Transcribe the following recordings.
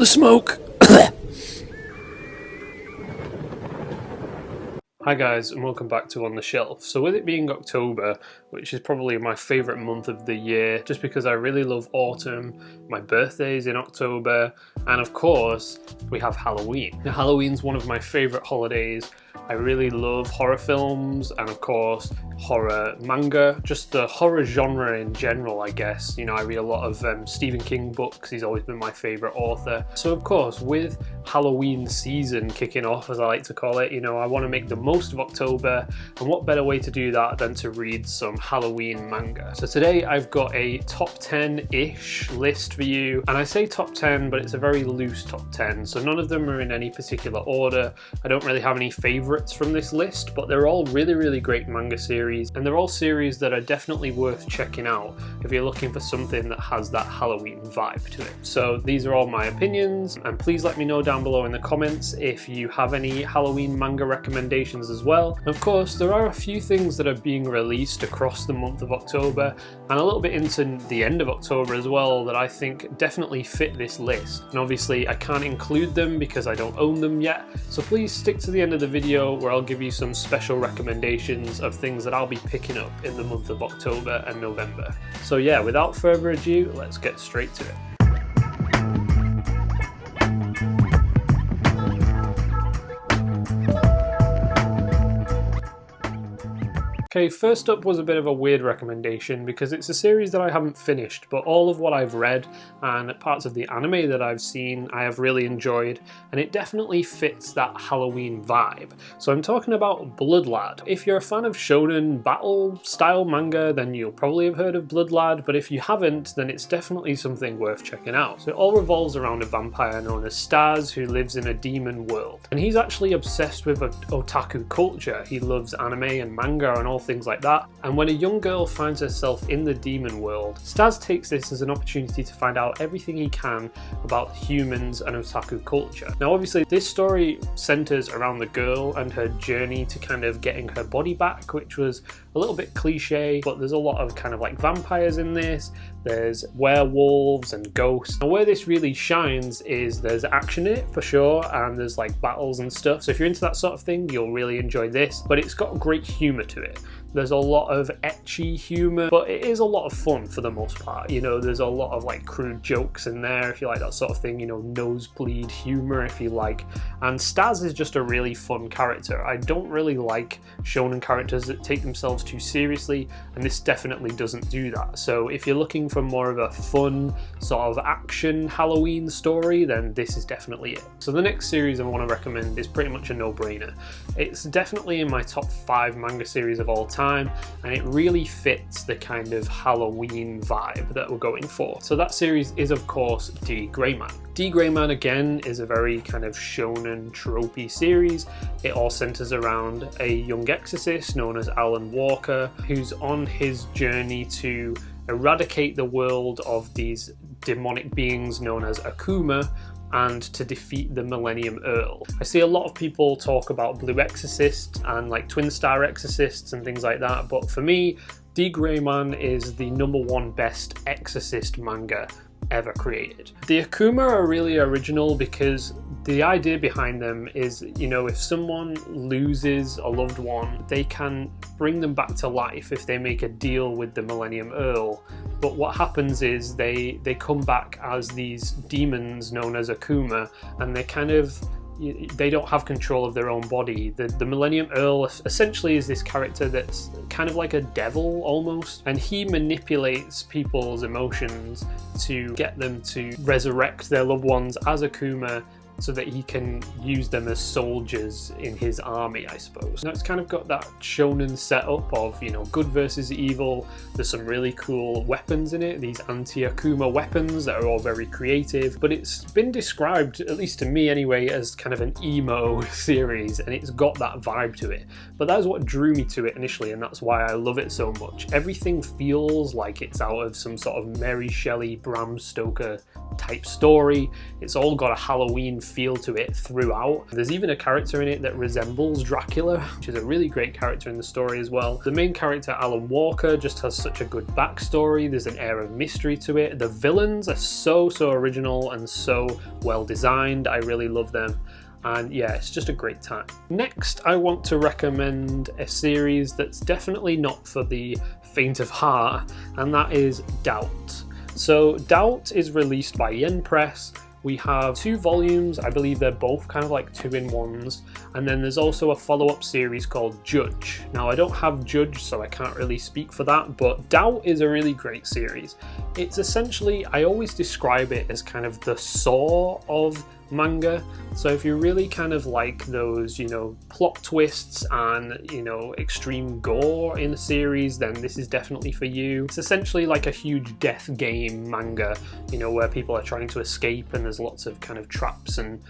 the smoke. Hi guys, and welcome back to On The Shelf. So with it being October, which is probably my favourite month of the year, just because I really love autumn, my birthday's in October, and of course, we have Halloween. Now, Halloween's one of my favourite holidays. I really love horror films and of course horror manga, just the horror genre in general, I guess. You know, I read a lot of Stephen King books. He's always been my favourite author. So of course, with Halloween season kicking off, as I like to call it, you know, I want to make the most of October, and what better way to do that than to read some Halloween manga. So today I've got a top 10-ish list for you, and I say top 10, but it's a very loose top 10, so none of them are in any particular order. I don't really have any favourites from this list, but they're all really great manga series, and they're all series that are definitely worth checking out if you're looking for something that has that Halloween vibe to it. So these are all my opinions, and please let me know down below in the comments if you have any Halloween manga recommendations as well. And of course, there are a few things that are being released across the month of October and a little bit into the end of October as well that I think definitely fit this list. And obviously I can't include them because I don't own them yet, so please stick to the end of the video where I'll give you some special recommendations of things that I'll be picking up in the month of October and November. So yeah, without further ado, let's get straight to it. Okay, first up was a bit of a weird recommendation because it's a series that I haven't finished, but all of what I've read and parts of the anime that I've seen I have really enjoyed, and it definitely fits that Halloween vibe. So I'm talking about Blood Lad. If you're a fan of shonen battle style manga, then you'll probably have heard of Blood Lad, but if you haven't, then it's definitely something worth checking out. So it all revolves around a vampire known as Staz who lives in a demon world, and he's actually obsessed with otaku culture. He loves anime and manga and all things like that, and when a young girl finds herself in the demon world, Staz takes this as an opportunity to find out everything he can about humans and otaku culture. Now obviously this story centers around the girl and her journey to kind of getting her body back, which was a little bit cliche, but there's a lot of kind of like vampires in this, there's werewolves and ghosts. And where this really shines is there's action in it for sure, and there's like battles and stuff, so if you're into that sort of thing you'll really enjoy this, but it's got great humour to it. There's a lot of ecchi humour, but it is a lot of fun for the most part. You know, there's a lot of like crude jokes in there if you like that sort of thing, you know, nosebleed humour if you like. And Staz is just a really fun character. I don't really like shonen characters that take themselves too seriously, and this definitely doesn't do that. So if you're looking for more of a fun sort of action Halloween story, then this is definitely it. So the next series I want to recommend is pretty much a no-brainer. It's definitely in my top 5 manga series of all time, and it really fits the kind of Halloween vibe that we're going for. So that series is of course D. Greyman. D. Greyman again is a very kind of shonen tropey series. It all centers around a young exorcist known as Alan Walker, who's on his journey to eradicate the world of these demonic beings known as Akuma, and to defeat the Millennium Earl. I see a lot of people talk about Blue Exorcist and like Twin Star Exorcists and things like that, but for me, D. Greyman is the #1 best Exorcist manga ever created. The Akuma are really original because the idea behind them is, you know, if someone loses a loved one, they can bring them back to life if they make a deal with the Millennium Earl. But what happens is they come back as these demons known as Akuma, and they don't have control of their own body. The Millennium Earl essentially is this character that's kind of like a devil almost, and he manipulates people's emotions to get them to resurrect their loved ones as Akuma, so that he can use them as soldiers in his army, I suppose. Now it's kind of got that shonen setup of, you know, good versus evil. There's some really cool weapons in it, these anti-Akuma weapons that are all very creative, but it's been described, at least to me anyway, as kind of an emo series, and it's got that vibe to it. But that's what drew me to it initially, and that's why I love it so much. Everything feels like it's out of some sort of Mary Shelley, Bram Stoker type story. It's all got a Halloween feel to it throughout. There's even a character in it that resembles Dracula, which is a really great character in the story as well. The main character, Alan Walker, just has such a good backstory. There's an air of mystery to it. The villains are so original and so well designed. I really love them. And yeah, it's just a great time. Next, I want to recommend a series that's definitely not for the faint of heart, and that is Doubt. So Doubt is released by Yen Press. We have 2 volumes, I believe they're both kind of like 2-in-1s, and then there's also a follow-up series called Judge. Now I don't have Judge, so I can't really speak for that, but Doubt is a really great series. It's essentially, I always describe it as kind of the Saw of manga. So if you really kind of like those, you know, plot twists and, you know, extreme gore in a series, then this is definitely for you. It's essentially like a huge death game manga, you know, where people are trying to escape and there's lots of kind of traps and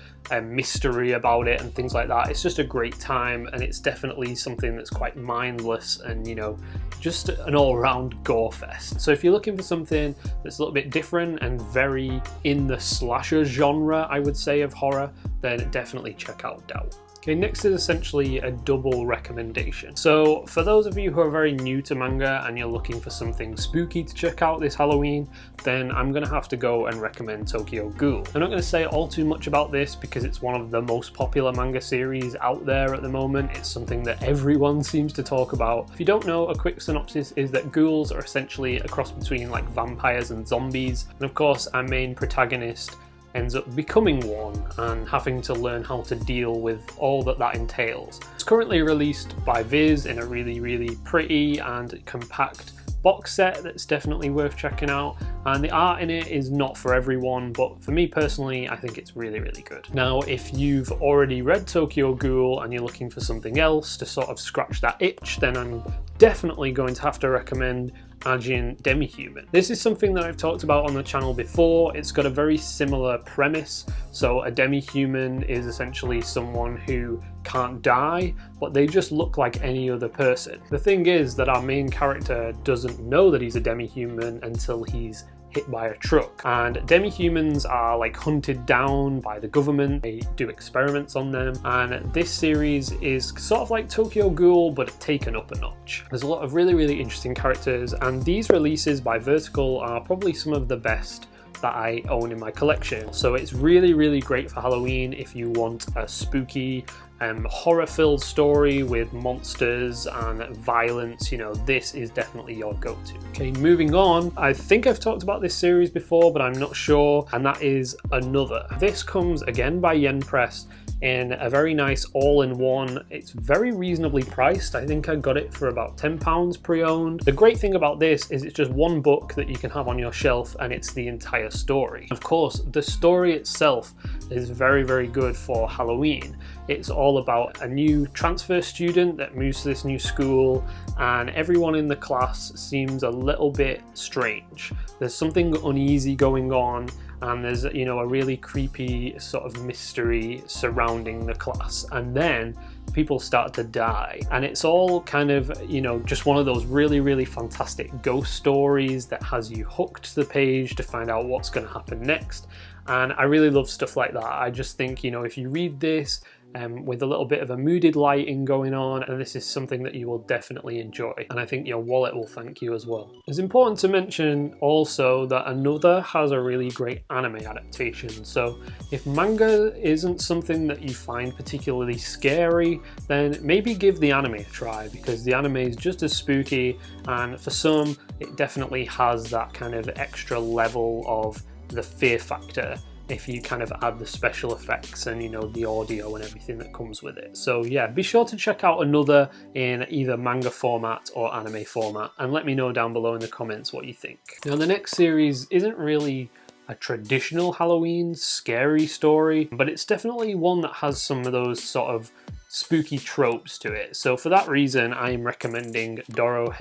mystery about it and things like that. It's just a great time, and it's definitely something that's quite mindless and, you know, just an all-round gore fest. So if you're looking for something that's a little bit different and very in the slasher genre, I would say, of horror, then definitely check out Doubt. Okay, next is essentially a double recommendation. So for those of you who are very new to manga and you're looking for something spooky to check out this Halloween, then I'm gonna have to go and recommend Tokyo Ghoul. I'm not gonna say all too much about this because it's one of the most popular manga series out there at the moment. It's something that everyone seems to talk about. If you don't know, a quick synopsis is that ghouls are essentially a cross between like vampires and zombies. And of course, our main protagonist ends up becoming one and having to learn how to deal with all that entails. It's currently released by Viz in a really pretty and compact box set that's definitely worth checking out, and the art in it is not for everyone, but for me personally, I think it's really good. Now, if you've already read Tokyo Ghoul and you're looking for something else to sort of scratch that itch, then I'm definitely going to have to recommend Ajin Demi-Human. This is something that I've talked about on the channel before. It's got a very similar premise. So a demi-human is essentially someone who can't die, but they just look like any other person. The thing is that our main character doesn't know that he's a demi-human until he's hit by a truck, and demi-humans are like hunted down by the government. They do experiments on them, and this series is sort of like Tokyo Ghoul but taken up a notch. There's a lot of really interesting characters, and these releases by Vertical are probably some of the best that I own in my collection. So it's really great for Halloween if you want a spooky horror-filled story with monsters and violence. You know, this is definitely your go-to. Okay, moving on. I think I've talked about this series before, but I'm not sure, and that is Another. This comes again by Yen Press in a very nice all-in-one. It's very reasonably priced. I think I got it for about £10 pre-owned. The great thing about this is it's just one book that you can have on your shelf, and it's the entire story. Of course, the story itself is very good for Halloween. It's all about a new transfer student that moves to this new school, and everyone in the class seems a little bit strange. There's something uneasy going on, and there's, you know, a really creepy sort of mystery surrounding the class, and then people start to die, and it's all kind of, you know, just one of those really fantastic ghost stories that has you hooked to the page to find out what's going to happen next. And I really love stuff like that. I just think, you know, if you read this with a little bit of a mooded lighting going on, and this is something that you will definitely enjoy, and I think your wallet will thank you as well. It's important to mention also that Another has a really great anime adaptation. So if manga isn't something that you find particularly scary, then maybe give the anime a try, because the anime is just as spooky, and for some it definitely has that kind of extra level of the fear factor if you kind of add the special effects and, you know, the audio and everything that comes with it. So yeah, be sure to check out Another in either manga format or anime format, and let me know down below in the comments what you think. Now, the next series isn't really a traditional Halloween scary story, but it's definitely one that has some of those sort of spooky tropes to it. So for that reason, I am recommending Doro.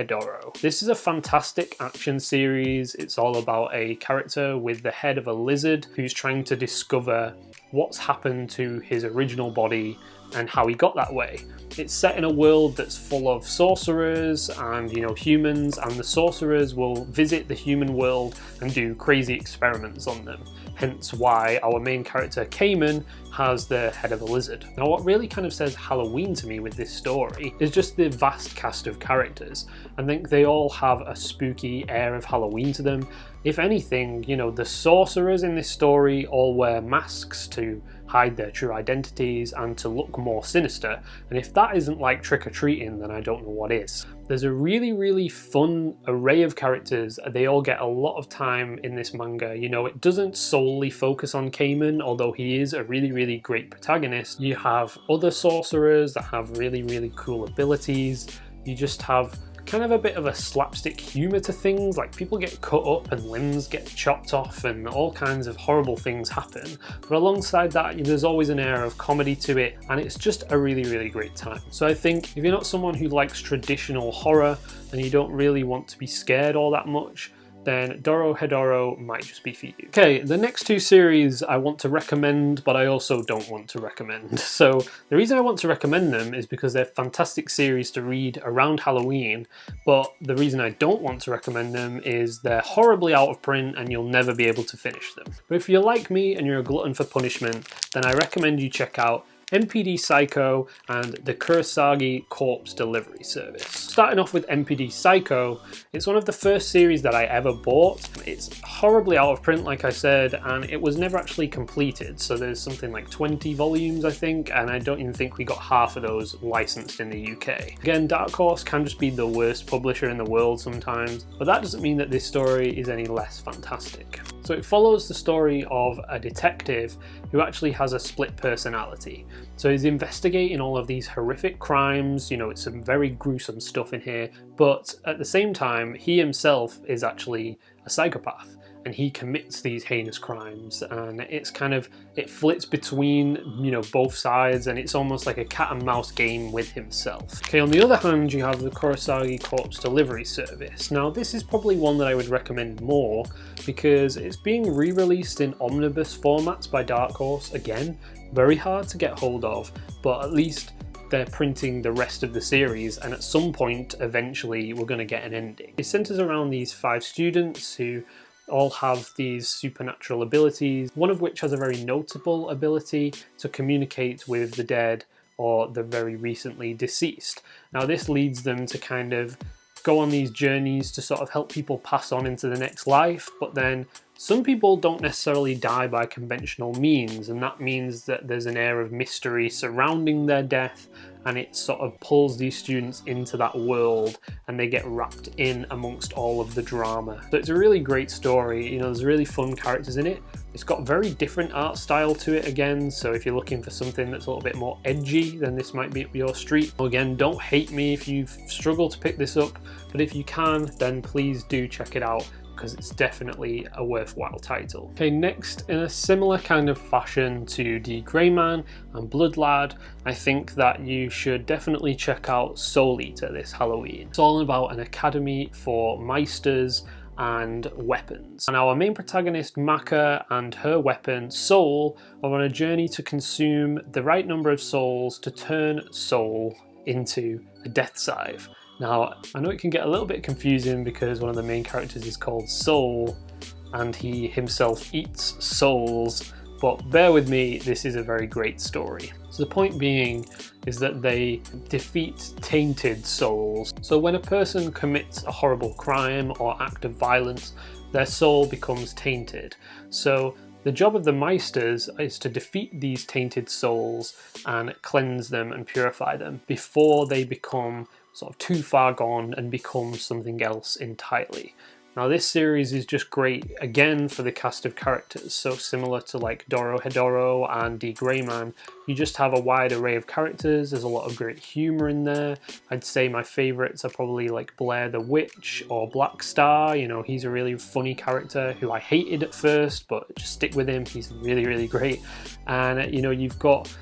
This is a fantastic action series. It's all about a character with the head of a lizard who's trying to discover what's happened to his original body and how he got that way. It's set in a world that's full of sorcerers and, you know, humans, and the sorcerers will visit the human world and do crazy experiments on them. hence why our main character Cayman has the head of a lizard. Now what really kind of says Halloween to me with this story is just the vast cast of characters. I think they all have a spooky air of Halloween to them. If anything, you know, the sorcerers in this story all wear masks to hide their true identities and to look more sinister, and if that isn't like trick-or-treating, then I don't know what is. There's a really fun array of characters. They all get a lot of time in this manga. You know, it doesn't solely focus on Cayman, although he is a really great protagonist. You have other sorcerers that have really cool abilities. You just have kind of a bit of a slapstick humour to things, like people get cut up and limbs get chopped off and all kinds of horrible things happen, but alongside that there's always an air of comedy to it, and it's just a really great time. So I think if you're not someone who likes traditional horror and you don't really want to be scared all that much, then Doro might just be for you. Okay, the next two series I want to recommend, but I also don't want to recommend. So the reason I want to recommend them is because they're fantastic series to read around Halloween, but the reason I don't want to recommend them is they're horribly out of print and you'll never be able to finish them. But if you're like me and you're a glutton for punishment, then I recommend you check out MPD Psycho and the Kurosagi Corpse Delivery Service. Starting off with MPD Psycho, it's one of the first series that I ever bought. It's horribly out of print, like I said, and it was never actually completed. So there's something like 20 volumes, I think, and I don't even think we got half of those licensed in the UK. Again, Dark Horse can just be the worst publisher in the world sometimes, but that doesn't mean that this story is any less fantastic. So it follows the story of a detective who actually has a split personality. So he's investigating all of these horrific crimes, you know, it's some very gruesome stuff in here, but at the same time, he himself is actually a psychopath and he commits these heinous crimes, and it's kind of, it flits between, you know, both sides, and it's almost like a cat and mouse game with himself. Okay, on the other hand, you have the Kurosagi Corpse Delivery Service. Now this is probably one that I would recommend more because it's being re-released in omnibus formats by Dark Horse. Again, very hard to get hold of, but at least they're printing the rest of the series, and at some point eventually we're going to get an ending. It centers around these 5 students who all have these supernatural abilities, one of which has a very notable ability to communicate with the dead or the very recently deceased. Now this leads them to kind of go on these journeys to sort of help people pass on into the next life, but then some people don't necessarily die by conventional means, and that means that there's an air of mystery surrounding their death, and it sort of pulls these students into that world and they get wrapped in amongst all of the drama. So it's a really great story, you know, there's really fun characters in it. It's got very different art style to it again, so if you're looking for something that's a little bit more edgy, then this might be up your street. Again, don't hate me if you've struggled to pick this up, but if you can, then please do check it out, because it's definitely a worthwhile title. Okay, next, in a similar kind of fashion to The Grey Man and Blood Lad, I think that you should definitely check out Soul Eater this Halloween. It's all about an academy for meisters and weapons. And our main protagonist Maka and her weapon Soul are on a journey to consume the right number of souls to turn Soul into a death scythe. Now, I know it can get a little bit confusing because one of the main characters is called Soul and he himself eats souls, but bear with me, this is a very great story. So the point being is that they defeat tainted souls. So when a person commits a horrible crime or act of violence, their soul becomes tainted. So the job of the meisters is to defeat these tainted souls and cleanse them and purify them before they become sort of too far gone and become something else entirely. Now this series is just great, again, for the cast of characters. So similar to like Doro and The Grey Man, you just have a wide array of characters. There's a lot of great humour in there. I'd say my favourites are probably like Blair the Witch or Black Star. You know, he's a really funny character who I hated at first, but just stick with him. He's really great. And you know, you've got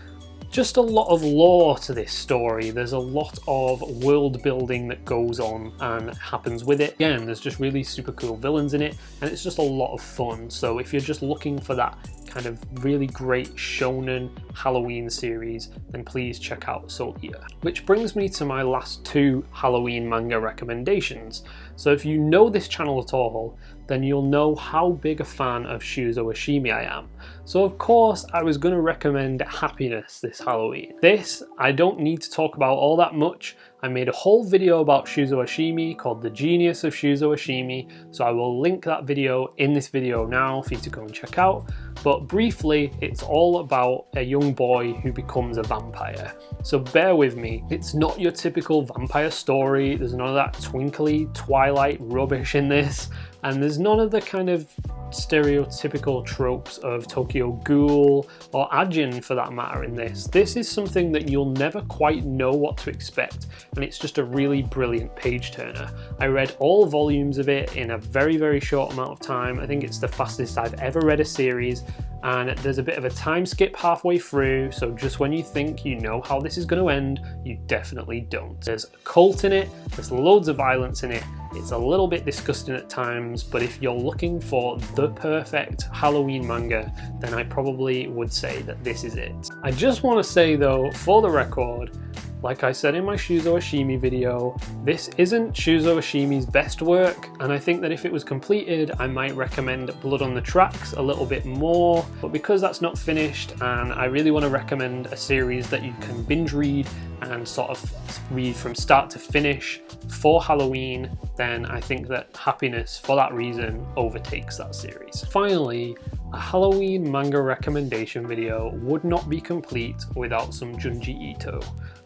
just a lot of lore to this story. There's a lot of world building that goes on and happens with it. Again, there's just really super cool villains in it, and it's just a lot of fun. So if you're just looking for that kind of really great shonen Halloween series, then please check out Soul Eater. Which brings me to my last 2 Halloween manga recommendations. So if you know this channel at all, then you'll know how big a fan of Shuzo Oshimi I am. So of course I was going to recommend Happiness this Halloween. This I don't need to talk about all that much. I made a whole video about Shuzo Oshimi called The Genius of Shuzo Oshimi, so I will link that video in this video now for you to go and check out. But briefly, it's all about a young boy who becomes a vampire. So bear with me, it's not your typical vampire story, there's none of that twinkly Twilight rubbish in this, and there's none of the kind of stereotypical tropes of Tokyo Ghoul or Ajin for that matter in this. This is something that you'll never quite know what to expect, and it's just a really brilliant page turner. I read all volumes of it in a very, very short amount of time. I think it's the fastest I've ever read a series, and there's a bit of a time skip halfway through, so just when you think you know how this is going to end, you definitely don't. There's a cult in it, there's loads of violence in it, it's a little bit disgusting at times, but if you're looking for the perfect Halloween manga, then I probably would say that this is it. I just want to say though, for the record, like I said in my Shuzo Oshimi video, this isn't Shuzo Oshimi's best work, and I think that if it was completed, I might recommend Blood on the Tracks a little bit more, but because that's not finished, and I really want to recommend a series that you can binge read and sort of read from start to finish for Halloween, then I think that Happiness, for that reason, overtakes that series. Finally, a Halloween manga recommendation video would not be complete without some Junji Ito.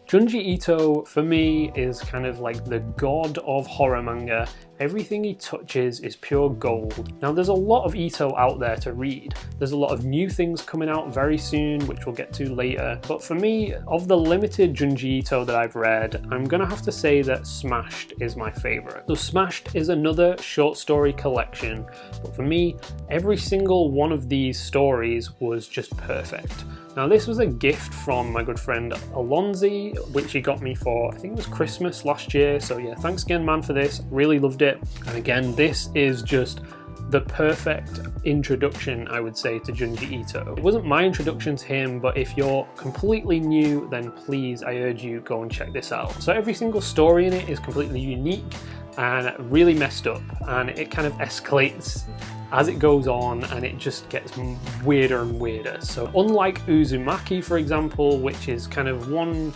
Junji Ito, for me, is kind of like the god of horror manga. Everything he touches is pure gold. Now, there's a lot of Ito out there to read. There's a lot of new things coming out very soon, which we'll get to later. But for me, of the limited Junji Ito that I've read, I'm gonna have to say that Smashed is my favorite. So Smashed is another short story collection, but for me, every single one of these stories was just perfect. Now, this was a gift from my good friend Alonzi, which he got me for, I think it was Christmas last year. So yeah, thanks again, man, for this. Really loved it. And again, this is just the perfect introduction, I would say, to Junji Ito. It wasn't my introduction to him, but if you're completely new, then please, I urge you, go and check this out. So every single story in it is completely unique and really messed up, and it kind of escalates as it goes on, and it just gets weirder and weirder. So unlike Uzumaki, for example, which is kind of one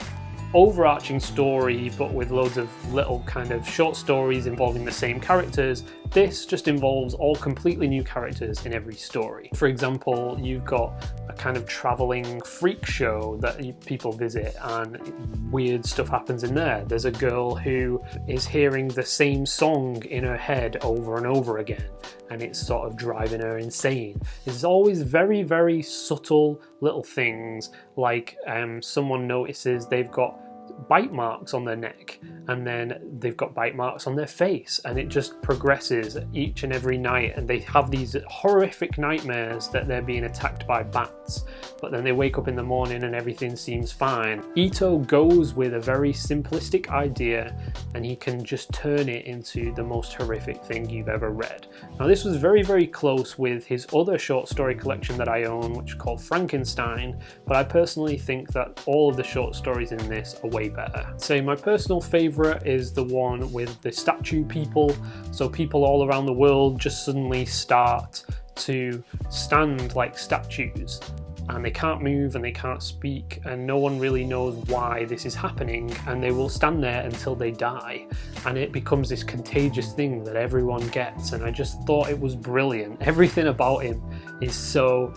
overarching story but with loads of little kind of short stories involving the same characters, this just involves all completely new characters in every story. For example, you've got a kind of traveling freak show that people visit, and weird stuff happens in there. There's a girl who is hearing the same song in her head over and over again, and it's sort of driving her insane. There's always very, very subtle little things, like someone notices they've got bite marks on their neck, and then they've got bite marks on their face, and it just progresses each and every night, and they have these horrific nightmares that they're being attacked by bats, but then they wake up in the morning and everything seems fine. Ito goes with a very simplistic idea, and he can just turn it into the most horrific thing you've ever read. Now, this was very, very close with his other short story collection that I own, which is called Frankenstein, but I personally think that all of the short stories in this are way better. I'd say my personal favourite is the one with the statue people. So people all around the world just suddenly start to stand like statues, and they can't move and they can't speak, and no one really knows why this is happening, and they will stand there until they die, and it becomes this contagious thing that everyone gets. And I just thought it was brilliant. Everything about him is so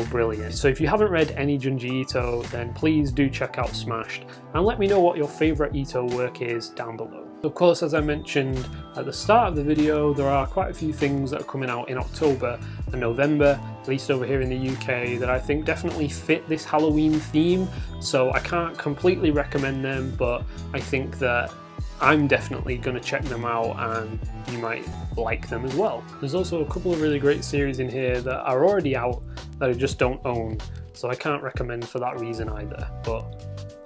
brilliant. So if you haven't read any Junji Ito, then please do check out Smashed, and let me know what your favourite Ito work is down below. Of course, as I mentioned at the start of the video, there are quite a few things that are coming out in October and November, at least over here in the UK, that I think definitely fit this Halloween theme. So I can't completely recommend them, but I think that I'm definitely going to check them out, and you might like them as well. There's also a couple of really great series in here that are already out that I just don't own, so I can't recommend for that reason either, but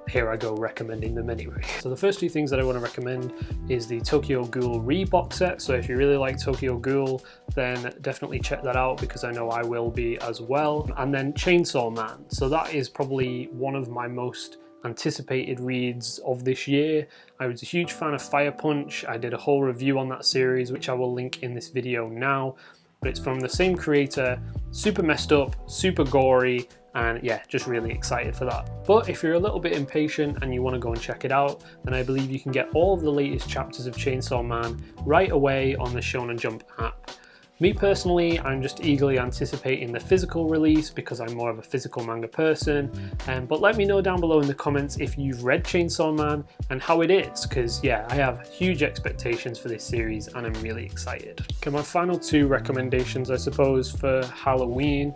here I go recommending them anyway. So the first two things that I want to recommend is the Tokyo Ghoul re-box set. So if you really like Tokyo Ghoul, then definitely check that out, because I know I will be as well. And then Chainsaw Man. So that is probably one of my most anticipated reads of this year. I was a huge fan of Fire Punch. I did a whole review on that series, which I will link in this video now. But it's from the same creator, super messed up, super gory, and yeah, just really excited for that. But if you're a little bit impatient and you want to go and check it out, then I believe you can get all of the latest chapters of Chainsaw Man right away on the Shonen Jump app. Me personally, I'm just eagerly anticipating the physical release because I'm more of a physical manga person, but let me know down below in the comments if you've read Chainsaw Man and how it is, because yeah, I have huge expectations for this series and I'm really excited. Okay, my final two recommendations I suppose for Halloween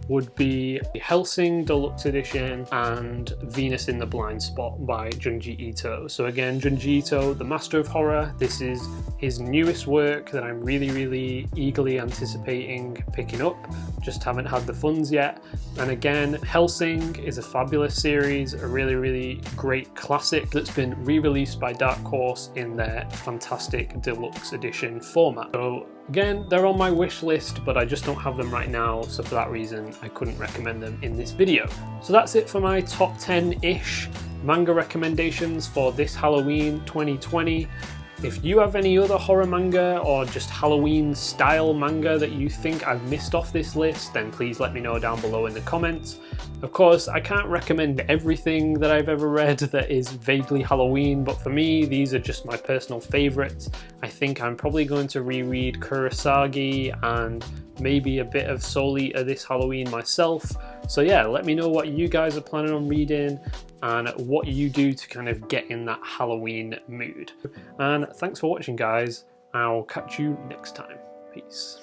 would be Hellsing Deluxe Edition and Venus in the Blind Spot by Junji Ito. So again, Junji Ito, the master of horror, this is his newest work that I'm really eagerly anticipating picking up, just haven't had the funds yet. And again, Hellsing is a fabulous series, a really great classic that's been re-released by Dark Horse in their fantastic deluxe edition format. So again, they're on my wish list, but I just don't have them right now, so for that reason I couldn't recommend them in this video. So that's it for my top 10-ish manga recommendations for this Halloween 2020. If you have any other horror manga or just Halloween style manga that you think I've missed off this list, then please let me know down below in the comments. Of course, I can't recommend everything that I've ever read that is vaguely Halloween, but for me, these are just my personal favorites. I think I'm probably going to reread Kurosagi and maybe a bit of Soul Eater this Halloween myself. So yeah, let me know what you guys are planning on reading and what you do to kind of get in that Halloween mood. And thanks for watching, guys. I'll catch you next time. Peace.